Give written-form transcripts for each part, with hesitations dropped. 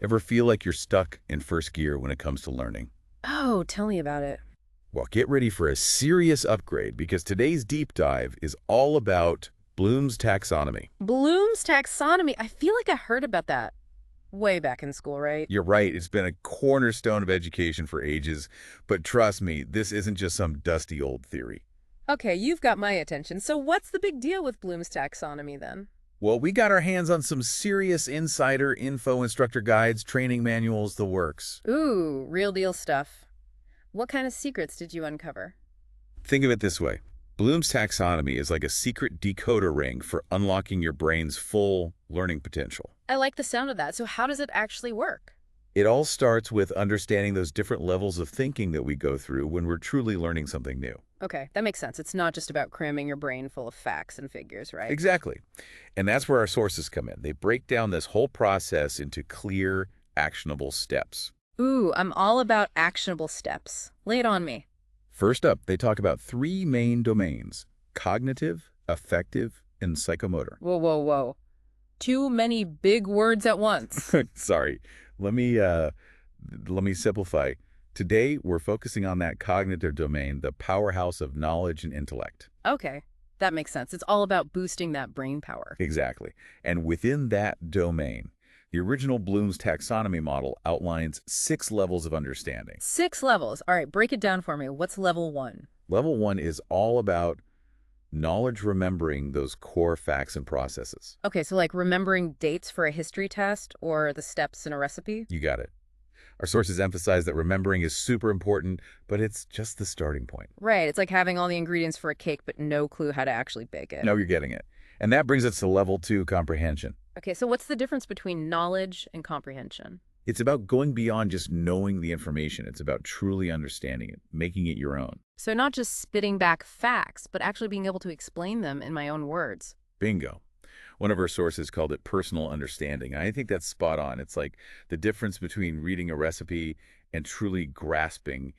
Ever feel like you're stuck in first gear when it comes to learning? Oh, tell me about it. Well, get ready for a serious upgrade because today's deep dive is all about Bloom's taxonomy. Bloom's taxonomy. I feel like I heard about that way back in school, right? You're right, it's been a cornerstone of education for ages, but trust me, this isn't just some dusty old theory. Okay, you've got my attention. So what's the big deal with Bloom's taxonomy then? Well, we got our hands on some serious insider info, instructor guides, training manuals, the works. Ooh, real deal stuff. What kind of secrets did you uncover? Think of it this way. Bloom's taxonomy is like a secret decoder ring for unlocking your brain's full learning potential. I like the sound of that. So how does it actually work? It all starts with understanding those different levels of thinking that we go through when we're truly learning something new. Okay, that makes sense. It's not just about cramming your brain full of facts and figures, right? Exactly. And that's where our sources come in. They break down this whole process into clear, actionable steps. Ooh, I'm all about actionable steps. Lay it on me. First up, they talk about three main domains: cognitive, affective, and psychomotor. Whoa, whoa, whoa. Too many big words at once. Sorry. Let me simplify. Today, we're focusing on that cognitive domain, the powerhouse of knowledge and intellect. Okay, that makes sense. It's all about boosting that brain power. Exactly. And within that domain, the original Bloom's taxonomy model outlines 6 levels of understanding. 6 levels. All right, break it down for me. What's level 1? Level 1 is all about knowledge remembering those core facts and processes. Okay, so like remembering dates for a history test or the steps in a recipe? You got it. Our sources emphasize that remembering is super important, but it's just the starting point. Right, it's like having all the ingredients for a cake but no clue how to actually bake it. No, you're getting it. And that brings us to level 2, comprehension. Okay, so what's the difference between knowledge and comprehension? It's about going beyond just knowing the information. It's about truly understanding it, making it your own. So not just spitting back facts, but actually being able to explain them in my own words. Bingo. One of our sources called it personal understanding. I think that's spot on. It's like the difference between reading a recipe and truly grasping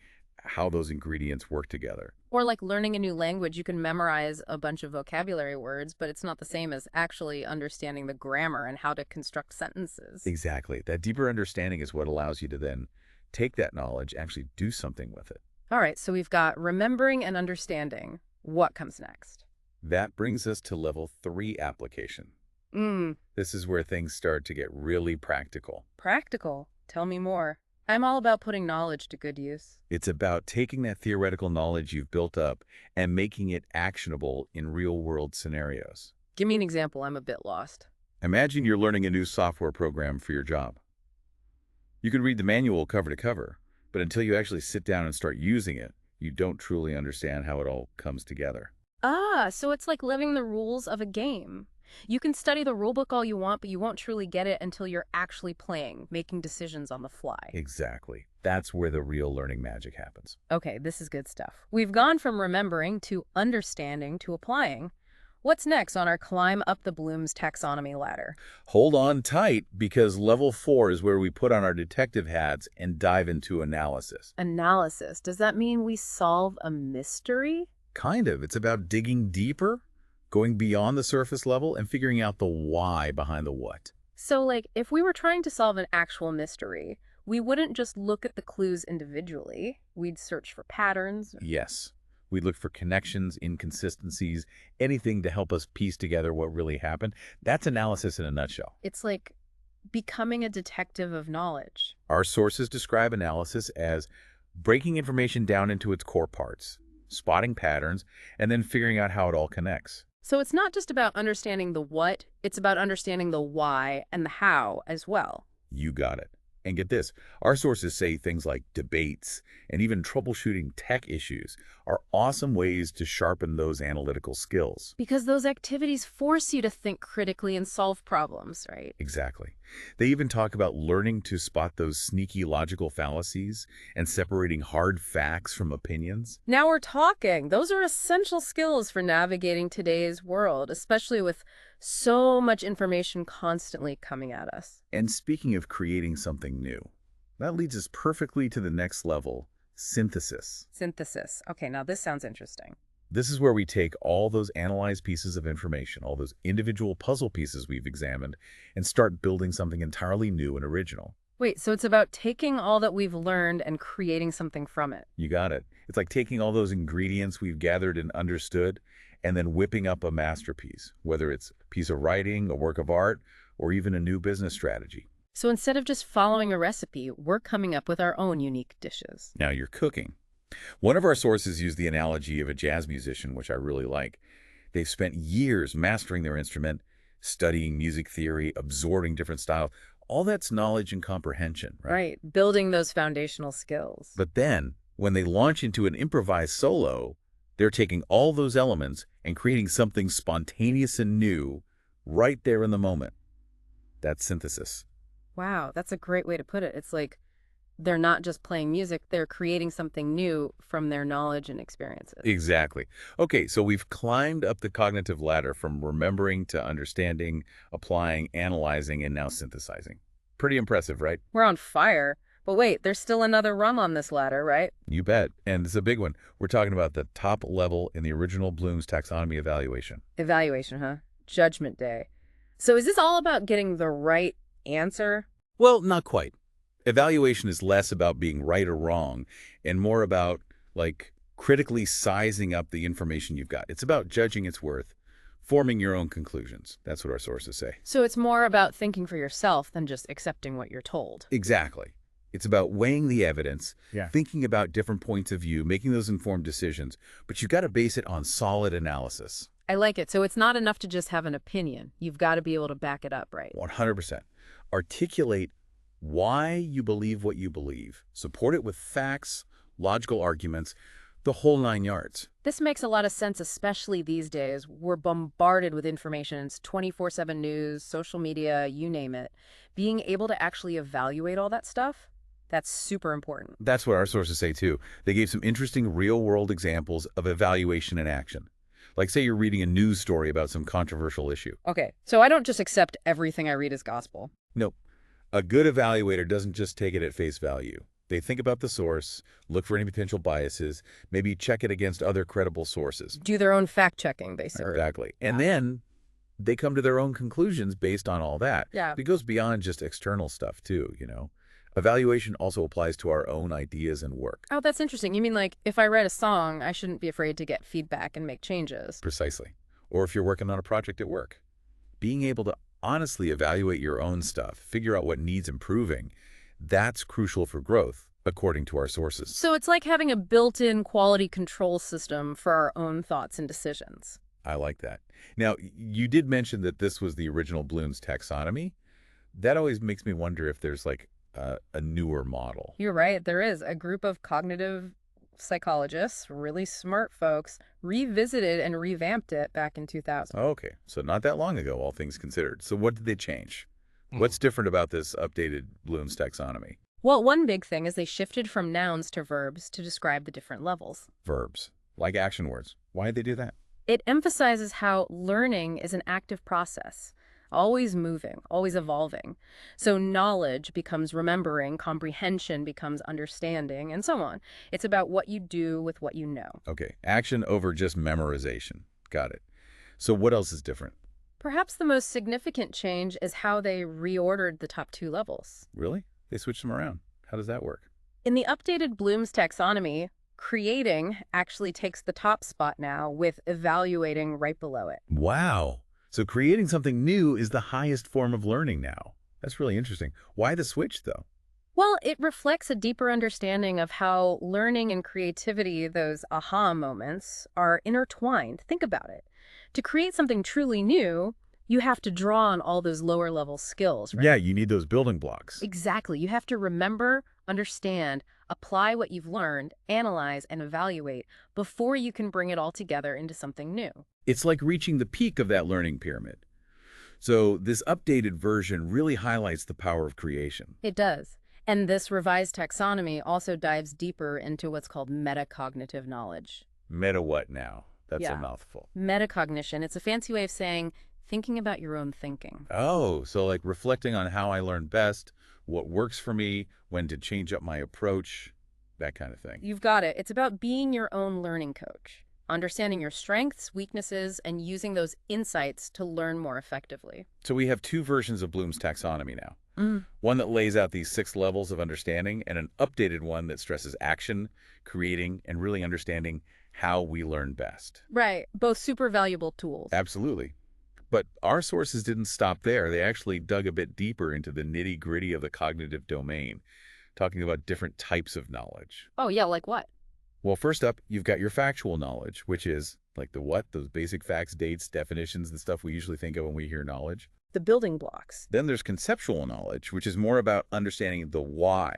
how those ingredients work together. Or like learning a new language, you can memorize a bunch of vocabulary words, but it's not the same as actually understanding the grammar and how to construct sentences. Exactly. That deeper understanding is what allows you to then take that knowledge, actually do something with it. All right, so we've got remembering and understanding. What comes next? That brings us to level 3, application. This is where things start to get really practical. Practical. Tell me more. I'm all about putting knowledge to good use. It's about taking that theoretical knowledge you've built up and making it actionable in real-world scenarios. Give me an example. I'm a bit lost. Imagine you're learning a new software program for your job. You can read the manual cover to cover, but until you actually sit down and start using it, you don't truly understand how it all comes together. Ah, so it's like living the rules of a game. You can study the rulebook all you want, but you won't truly get it until you're actually playing, making decisions on the fly. Exactly. That's where the real learning magic happens. Okay, this is good stuff. We've gone from remembering to understanding to applying. What's next on our climb up the Bloom's taxonomy ladder? Hold on tight, because level 4 is where we put on our detective hats and dive into analysis. Analysis. Does that mean we solve a mystery? Kind of. It's about digging deeper, going beyond the surface level, and figuring out the why behind the what. So, like, if we were trying to solve an actual mystery, we wouldn't just look at the clues individually. We'd search for patterns. Yes. We look for connections, inconsistencies, anything to help us piece together what really happened. That's analysis in a nutshell. It's like becoming a detective of knowledge. Our sources describe analysis as breaking information down into its core parts, spotting patterns, and then figuring out how it all connects. So it's not just about understanding the what, it's about understanding the why and the how as well. You got it. And get this, our sources say things like debates and even troubleshooting tech issues are awesome ways to sharpen those analytical skills. Because those activities force you to think critically and solve problems, right? Exactly. They even talk about learning to spot those sneaky logical fallacies and separating hard facts from opinions. Now we're talking. Those are essential skills for navigating today's world, especially with so much information constantly coming at us. And speaking of creating something new, that leads us perfectly to the next level, synthesis. Synthesis. Okay, now this sounds interesting. This is where we take all those analyzed pieces of information, all those individual puzzle pieces we've examined, and start building something entirely new and original. Wait, so it's about taking all that we've learned and creating something from it. You got it. It's like taking all those ingredients we've gathered and understood and then whipping up a masterpiece, whether it's a piece of writing, a work of art, or even a new business strategy. So instead of just following a recipe, we're coming up with our own unique dishes. Now you're cooking. One of our sources used the analogy of a jazz musician, which I really like. They've spent years mastering their instrument, studying music theory, absorbing different styles. All that's knowledge and comprehension, right? Right, building those foundational skills. But then, when they launch into an improvised solo, they're taking all those elements and creating something spontaneous and new right there in the moment. That's synthesis. Wow, that's a great way to put it. It's like they're not just playing music, they're creating something new from their knowledge and experiences. Exactly. Okay, so we've climbed up the cognitive ladder from remembering to understanding, applying, analyzing, and now synthesizing. Pretty impressive, right? We're on fire. But wait, there's still another rung on this ladder, right? You bet. And it's a big one. We're talking about the top level in the original Bloom's taxonomy evaluation. Evaluation, huh? Judgment Day. So is this all about getting the right answer? Well, not quite. Evaluation is less about being right or wrong and more about, like, critically sizing up the information you've got. It's about judging its worth, forming your own conclusions. That's what our sources say. So it's more about thinking for yourself than just accepting what you're told. Exactly. It's about weighing the evidence, Yeah. thinking about different points of view, making those informed decisions, but you've got to base it on solid analysis. I like it. So it's not enough to just have an opinion. You've got to be able to back it up, right? 100%. Articulate why you believe what you believe. Support it with facts, logical arguments, the whole 9 yards. This makes a lot of sense, especially these days. We're bombarded with information. It's 24/7 news, social media, you name it. Being able to actually evaluate all that stuff, that's super important. That's what our sources say too. They gave some interesting real-world examples of evaluation in action. Like, say you're reading a news story about some controversial issue. Okay, so I don't just accept everything I read as gospel. Nope. A good evaluator doesn't just take it at face value. They think about the source, look for any potential biases, maybe check it against other credible sources. Do their own fact-checking, basically. Exactly. And then they come to their own conclusions based on all that. Yeah. It goes beyond just external stuff too, you know. Evaluation also applies to our own ideas and work. Oh, that's interesting. You mean like if I write a song, I shouldn't be afraid to get feedback and make changes. Precisely. Or if you're working on a project at work. Being able to honestly evaluate your own stuff, figure out what needs improving, that's crucial for growth, according to our sources. So it's like having a built-in quality control system for our own thoughts and decisions. I like that. Now, you did mention that this was the original Bloom's taxonomy. That always makes me wonder if there's like a newer model. You're right. There is a group of cognitive psychologists, really smart folks, revisited and revamped it back in 2000. Okay, so not that long ago, all things considered. So what did they change? What's different about this updated Bloom's taxonomy? Well, one big thing is they shifted from nouns to verbs to describe the different levels. Verbs, like action words. Why did they do that? It emphasizes how learning is an active process, always moving, always evolving. So knowledge becomes remembering, comprehension becomes understanding, and so on. It's about what you do with what you know. Okay, action over just memorization. Got it. So what else is different? Perhaps the most significant change is how they reordered the top 2 levels. Really? They switched them around. How does that work? In the updated Bloom's taxonomy, creating actually takes the top spot now, with evaluating right below it. Wow. So creating something new is the highest form of learning now. That's really interesting. Why the switch, though? Well, it reflects a deeper understanding of how learning and creativity, those aha moments, are intertwined. Think about it. To create something truly new, you have to draw on all those lower level skills, right? Yeah, you need those building blocks. Exactly. You have to remember, understand, apply what you've learned, analyze, and evaluate before you can bring it all together into something new. It's like reaching the peak of that learning pyramid. So this updated version really highlights the power of creation. It does. And this revised taxonomy also dives deeper into what's called metacognitive knowledge. Meta what now? That's a Yeah. mouthful. Metacognition, it's a fancy way of saying thinking about your own thinking. Oh, so like reflecting on how I learn best, what works for me, when to change up my approach, that kind of thing. You've got it. It's about being your own learning coach, understanding your strengths, weaknesses, and using those insights to learn more effectively. So we have 2 versions of Bloom's taxonomy now. Mm. one that lays out these 6 levels of understanding, and an updated one that stresses action, creating, and really understanding how we learn best. Right. Both super valuable tools. Absolutely. But our sources didn't stop there. They actually dug a bit deeper into the nitty-gritty of the cognitive domain, talking about different types of knowledge. Oh, yeah, like what? Well, first up, you've got your factual knowledge, which is like the what, those basic facts, dates, definitions, the stuff we usually think of when we hear knowledge. The building blocks. Then there's conceptual knowledge, which is more about understanding the why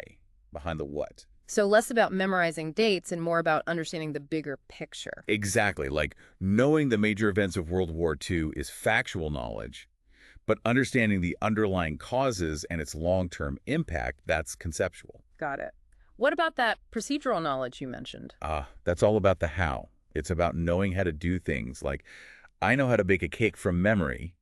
behind the what. So less about memorizing dates and more about understanding the bigger picture. Exactly, like knowing the major events of World War II is factual knowledge, but understanding the underlying causes and its long-term impact, that's conceptual. Got it. What about that procedural knowledge you mentioned? That's all about the how. It's about knowing how to do things. Like, I know how to bake a cake from memory.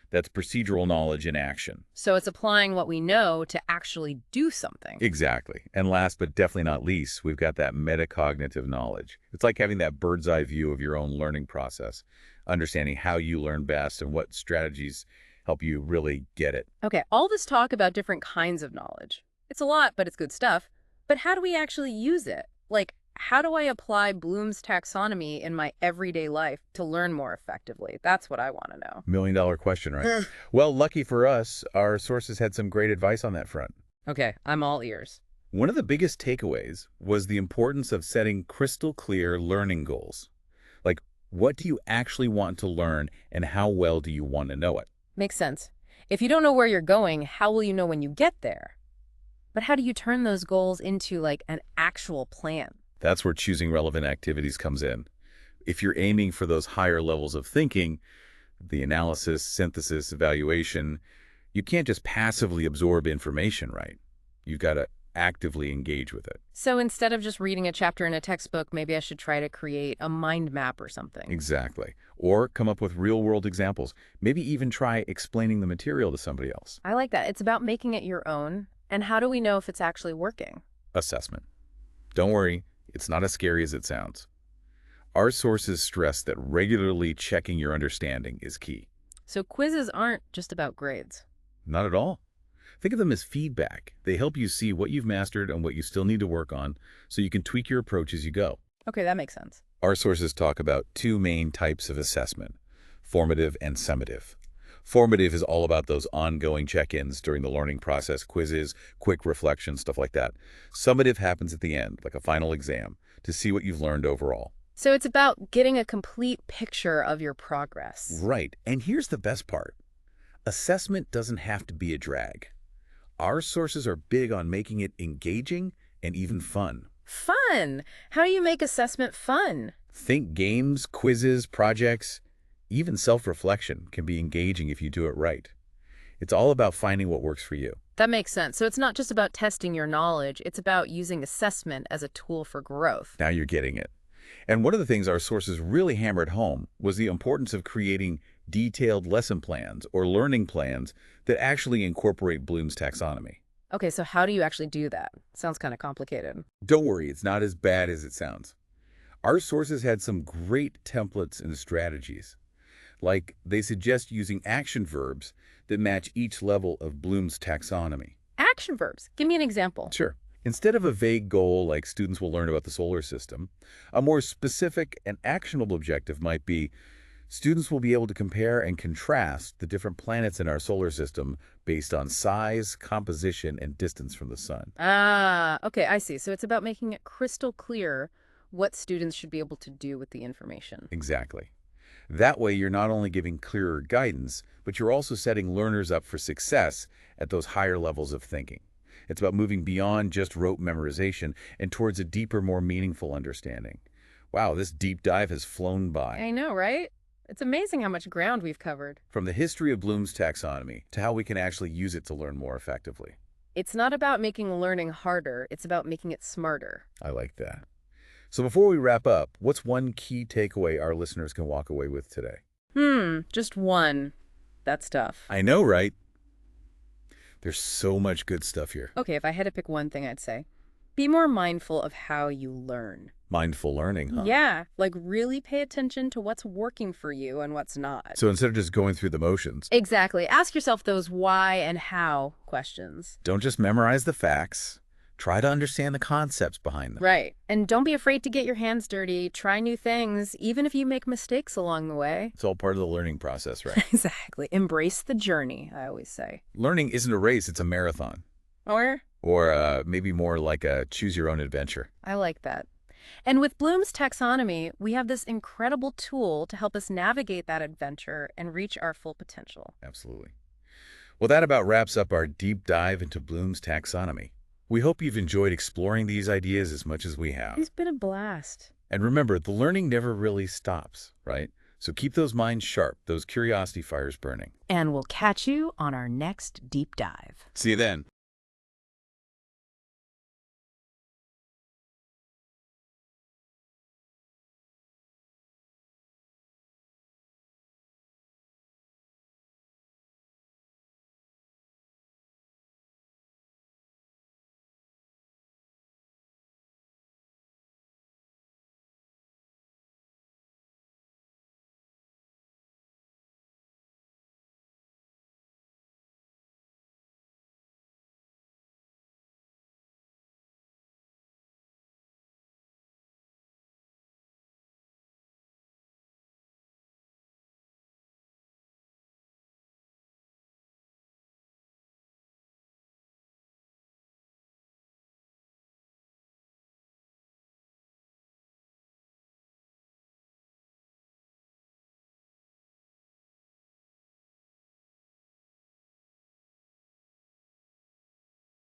That's procedural knowledge in action. So it's applying what we know to actually do something. Exactly. And last but definitely not least, we've got that metacognitive knowledge. It's like having that bird's eye view of your own learning process, understanding how you learn best and what strategies help you really get it. Okay, all this talk about different kinds of knowledge. It's a lot, but it's good stuff. But how do we actually use it? Like, how do I apply Bloom's taxonomy in my everyday life to learn more effectively? That's what I want to know. $1 million question, right? Well, lucky for us, our sources had some great advice on that front. Okay, I'm all ears. One of the biggest takeaways was the importance of setting crystal clear learning goals. Like, what do you actually want to learn and how well do you want to know it? Makes sense. If you don't know where you're going, how will you know when you get there? But how do you turn those goals into, like, an actual plan? That's where choosing relevant activities comes in. If you're aiming for those higher levels of thinking, the analysis, synthesis, evaluation, you can't just passively absorb information, right? You've got to actively engage with it. So instead of just reading a chapter in a textbook, maybe I should try to create a mind map or something. Exactly. Or come up with real-world examples. Maybe even try explaining the material to somebody else. I like that. It's about making it your own. And how do we know if it's actually working? Assessment. Don't worry, it's not as scary as it sounds. Our sources stress that regularly checking your understanding is key. So quizzes aren't just about grades. Not at all. Think of them as feedback. They help you see what you've mastered and what you still need to work on so you can tweak your approach as you go. Okay, that makes sense. Our sources talk about 2 main types of assessment, formative and summative. Formative is all about those ongoing check-ins during the learning process, quizzes, quick reflections, stuff like that. Summative happens at the end, like a final exam, to see what you've learned overall. So it's about getting a complete picture of your progress. Right, and here's the best part. Assessment doesn't have to be a drag. Our sources are big on making it engaging and even fun. Fun! How do you make assessment fun? Think games, quizzes, projects, even self-reflection can be engaging if you do it right. It's all about finding what works for you. That makes sense. So it's not just about testing your knowledge, it's about using assessment as a tool for growth. Now you're getting it. And one of the things our sources really hammered home was the importance of creating detailed lesson plans or learning plans that actually incorporate Bloom's taxonomy. Okay, so how do you actually do that? Sounds kind of complicated. Don't worry, it's not as bad as it sounds. Our sources had some great templates and strategies. Like, they suggest using action verbs that match each level of Bloom's taxonomy. Action verbs. Give me an example. Sure. Instead of a vague goal like students will learn about the solar system, a more specific and actionable objective might be students will be able to compare and contrast the different planets in our solar system based on size, composition, and distance from the sun. Ah, okay, I see. So it's about making it crystal clear what students should be able to do with the information. Exactly. That way, you're not only giving clearer guidance, but you're also setting learners up for success at those higher levels of thinking. It's about moving beyond just rote memorization and towards a deeper, more meaningful understanding. Wow, this deep dive has flown by. I know, right? It's amazing how much ground we've covered. From the history of Bloom's taxonomy to how we can actually use it to learn more effectively. It's not about making learning harder, it's about making it smarter. I like that. So before we wrap up, what's one key takeaway our listeners can walk away with today? Just one. That's tough. I know, right? There's so much good stuff here. Okay, if I had to pick one thing, I'd say Be more mindful of how you learn. Mindful learning, huh? Yeah, like really pay attention to what's working for you and what's not. So instead of just going through the motions, Exactly. Ask yourself those why and how questions. don't just memorize the facts. Try to understand the concepts behind them. Right. And don't be afraid to get your hands dirty. Try new things, even if you make mistakes along the way. It's all part of the learning process, right? Exactly. Embrace the journey, I always say. Learning isn't a race, it's a marathon. Or Or maybe more like a choose-your-own-adventure. I like that. And with Bloom's taxonomy, we have this incredible tool to help us navigate that adventure and reach our full potential. Absolutely. Well, that about wraps up our deep dive into Bloom's taxonomy. We hope you've enjoyed exploring these ideas as much as we have. It's been a blast. And remember, the learning never really stops, right? So keep those minds sharp, those curiosity fires burning. And we'll catch you on our next deep dive. See you then.